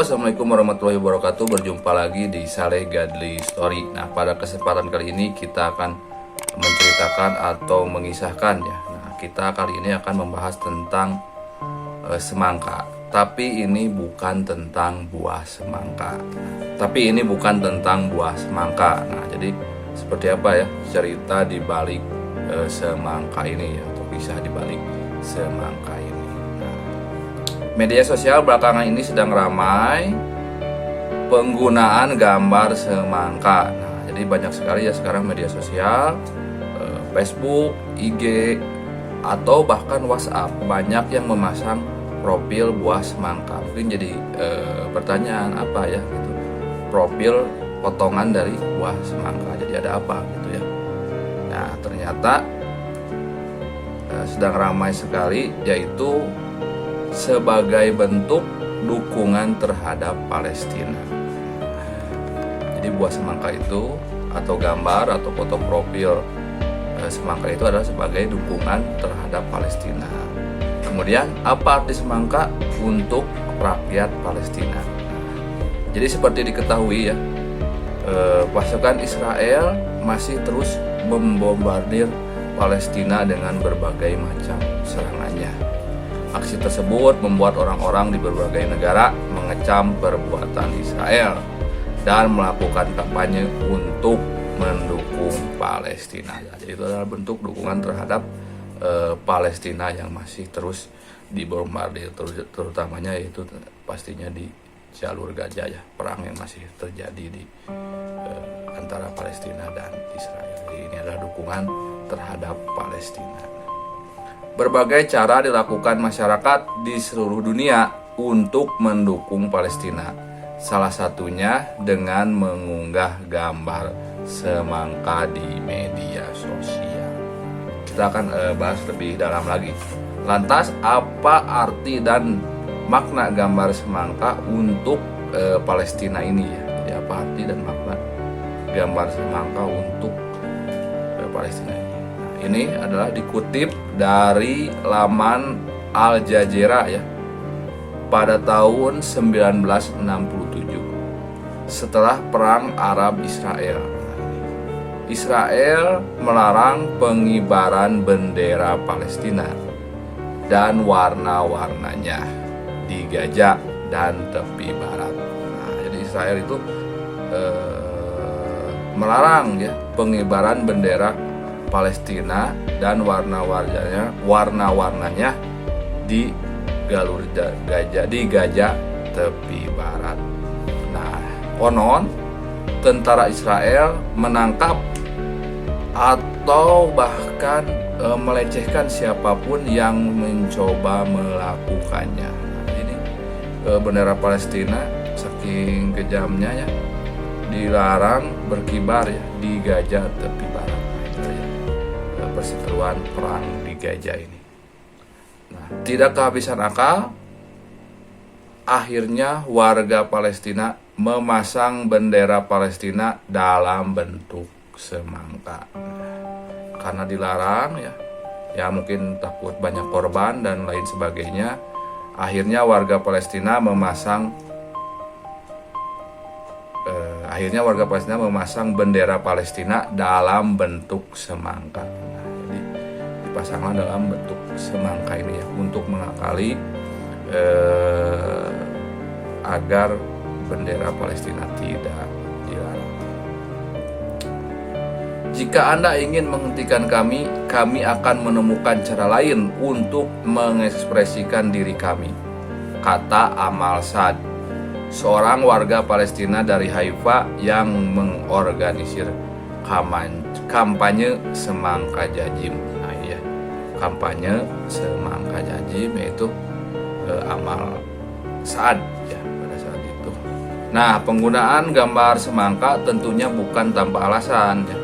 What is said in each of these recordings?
Assalamualaikum warahmatullahi wabarakatuh. Berjumpa lagi di Saleh Gadli Story. Nah, pada kesempatan kali ini kita akan menceritakan atau mengisahkan ya. Nah, kita kali ini akan membahas tentang semangka. Tapi ini bukan tentang buah semangka. Nah, jadi seperti apa ya cerita di balik semangka ini ya, atau kisah di balik semangka ini. Media sosial belakangan ini sedang ramai penggunaan gambar semangka. Nah, jadi banyak sekali ya sekarang media sosial, Facebook, IG, atau bahkan WhatsApp banyak yang memasang profil buah semangka. Mungkin jadi pertanyaan apa ya gitu. Profil potongan dari buah semangka. Jadi ada apa gitu ya. Nah, ternyata sedang ramai sekali, yaitu sebagai bentuk dukungan terhadap Palestina. Jadi buah semangka itu atau gambar atau foto profil semangka itu adalah sebagai dukungan terhadap Palestina. Kemudian apa arti semangka untuk rakyat Palestina? Jadi seperti diketahui ya, pasukan Israel masih terus membombardir Palestina dengan berbagai macam serangannya. Aksi tersebut membuat orang-orang di berbagai negara mengecam perbuatan Israel dan melakukan kampanye untuk mendukung Palestina. Jadi itu adalah bentuk dukungan terhadap Palestina yang masih terus dibombardir, terutamanya yaitu pastinya di jalur Gaza ya, perang yang masih terjadi di antara Palestina dan Israel. Jadi ini adalah dukungan terhadap Palestina. Berbagai cara dilakukan masyarakat di seluruh dunia untuk mendukung Palestina. Salah satunya dengan mengunggah gambar semangka di media sosial. Kita akan bahas lebih dalam lagi. Lantas, apa arti dan makna gambar semangka untuk Palestina ini ya? Jadi apa arti dan makna gambar semangka untuk Palestina ini? Ini adalah dikutip dari laman Al Jazeera ya, pada tahun 1967 setelah perang Arab Israel. Israel melarang pengibaran bendera Palestina dan warna-warnanya di Gaza dan tepi barat. Nah, jadi Israel itu melarang ya pengibaran bendera Palestina dan warna-warnanya di jalur Gaza, di Gaza tepi barat. Nah, konon tentara Israel menangkap atau bahkan melecehkan siapapun yang mencoba melakukannya. Nah, ini bendera Palestina saking kejamnya ya dilarang berkibar ya di Gaza tepi barat. Perseteruan perang di Gaza ini. Nah, tidak kehabisan akal, akhirnya warga Palestina memasang bendera Palestina dalam bentuk semangka. Karena dilarang ya mungkin takut banyak korban dan lain sebagainya. Akhirnya warga Palestina memasang bendera Palestina dalam bentuk semangka. Pasanglah dalam bentuk semangka ini ya untuk mengakali agar bendera Palestina tidak dilarang. Jika Anda ingin menghentikan kami akan menemukan cara lain untuk mengekspresikan diri kami, kata Amal Saad, seorang warga Palestina dari Haifa yang mengorganisir kampanye semangka jajim. Kampanye semangka jajim yaitu Amal Saad ya pada saat itu. Nah, penggunaan gambar semangka tentunya bukan tanpa alasan ya.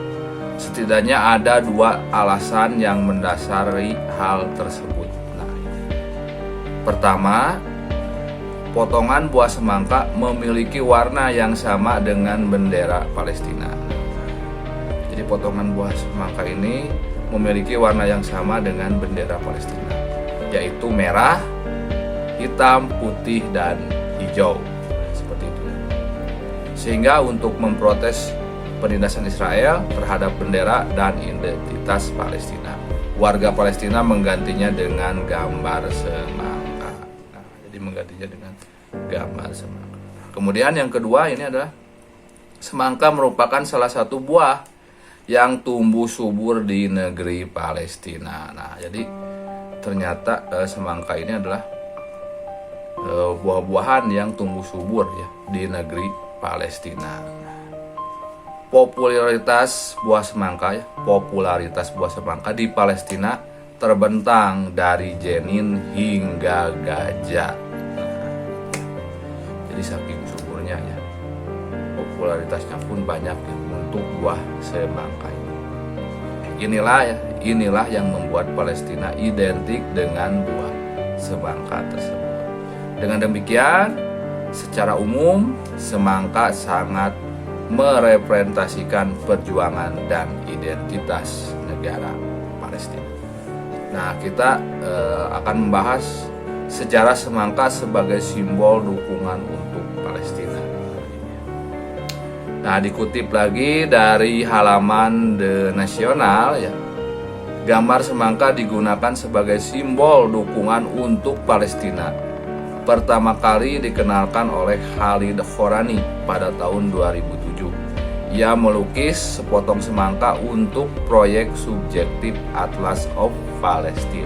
Setidaknya ada dua alasan yang mendasari hal tersebut. Nah, pertama, potongan buah semangka memiliki warna yang sama dengan bendera Palestina. Jadi potongan buah semangka ini memiliki warna yang sama dengan bendera Palestina, yaitu merah, hitam, putih, dan hijau. sehingga untuk memprotes penindasan Israel terhadap bendera dan identitas Palestina. Warga Palestina menggantinya dengan gambar semangka. Nah, jadi menggantinya dengan gambar semangka. Kemudian yang kedua ini adalah semangka merupakan salah satu buah yang tumbuh subur di negeri Palestina. Nah, jadi ternyata semangka ini adalah buah-buahan yang tumbuh subur ya di negeri Palestina. Popularitas buah semangka di Palestina terbentang dari janin hingga gajah. Jadi saking suburnya ya, popularitasnya pun banyak ya untuk buah semangka ini. Inilah yang membuat Palestina identik dengan buah semangka tersebut. Dengan demikian, secara umum semangka sangat merepresentasikan perjuangan dan identitas negara Palestina. Nah, kita akan membahas sejarah semangka sebagai simbol dukungan untuk Palestina. Nah, dikutip lagi dari halaman The National ya, gambar semangka digunakan sebagai simbol dukungan untuk Palestina. Pertama kali dikenalkan oleh Khalid Horani pada tahun 2007. Ia melukis sepotong semangka untuk proyek subjektif Atlas of Palestine.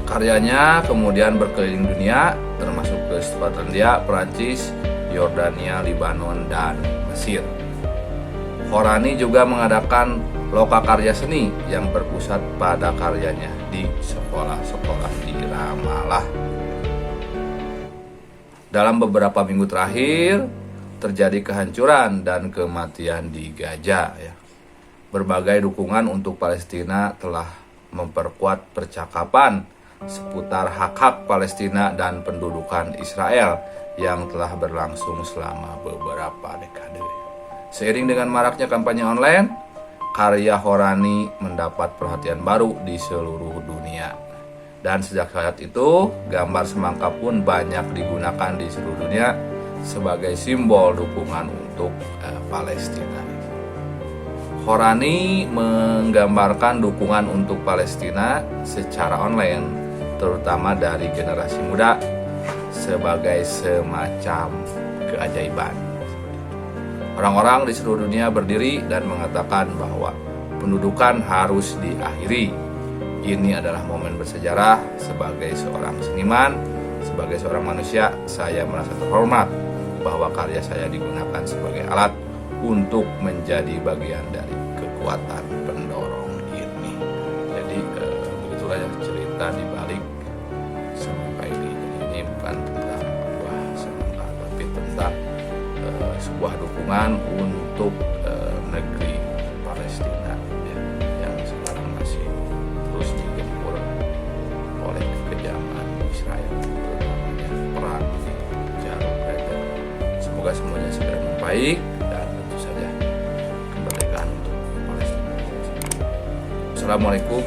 Karyanya kemudian berkeliling dunia, termasuk ke Skotlandia, Prancis, Yordania, Libanon, dan Mesir. Horani juga mengadakan lokakarya seni yang berpusat pada karyanya di sekolah-sekolah di Ramallah. Dalam beberapa minggu terakhir terjadi kehancuran dan kematian di Gaza ya. Berbagai dukungan untuk Palestina telah memperkuat percakapan seputar hak-hak Palestina dan pendudukan Israel yang telah berlangsung selama beberapa dekade. Seiring dengan maraknya kampanye online, karya Horani mendapat perhatian baru di seluruh dunia. Dan sejak saat itu, gambar semangka pun banyak digunakan di seluruh dunia sebagai simbol dukungan untuk Palestina. Horani menggambarkan dukungan untuk Palestina secara online, terutama dari generasi muda, sebagai semacam keajaiban. Orang-orang di seluruh dunia berdiri dan mengatakan bahwa pendudukan harus diakhiri. Ini adalah momen bersejarah. Sebagai seorang seniman, sebagai seorang manusia, saya merasa terhormat bahwa karya saya digunakan sebagai alat untuk menjadi bagian dari kekuatan pendorong ini. Jadi begitulah yang cerita di balik semangka ini. Jadi ini bukan tentang buah semangka, tapi tentang sebuah dukungan untuk negeri Palestina ya, yang sekarang masih terus digempur oleh kekejaman Israel, terutamanya perang di Jalur Gaza. Semoga semuanya segera membaik dan tentu saja kemerdekaan untuk Palestina. Assalamualaikum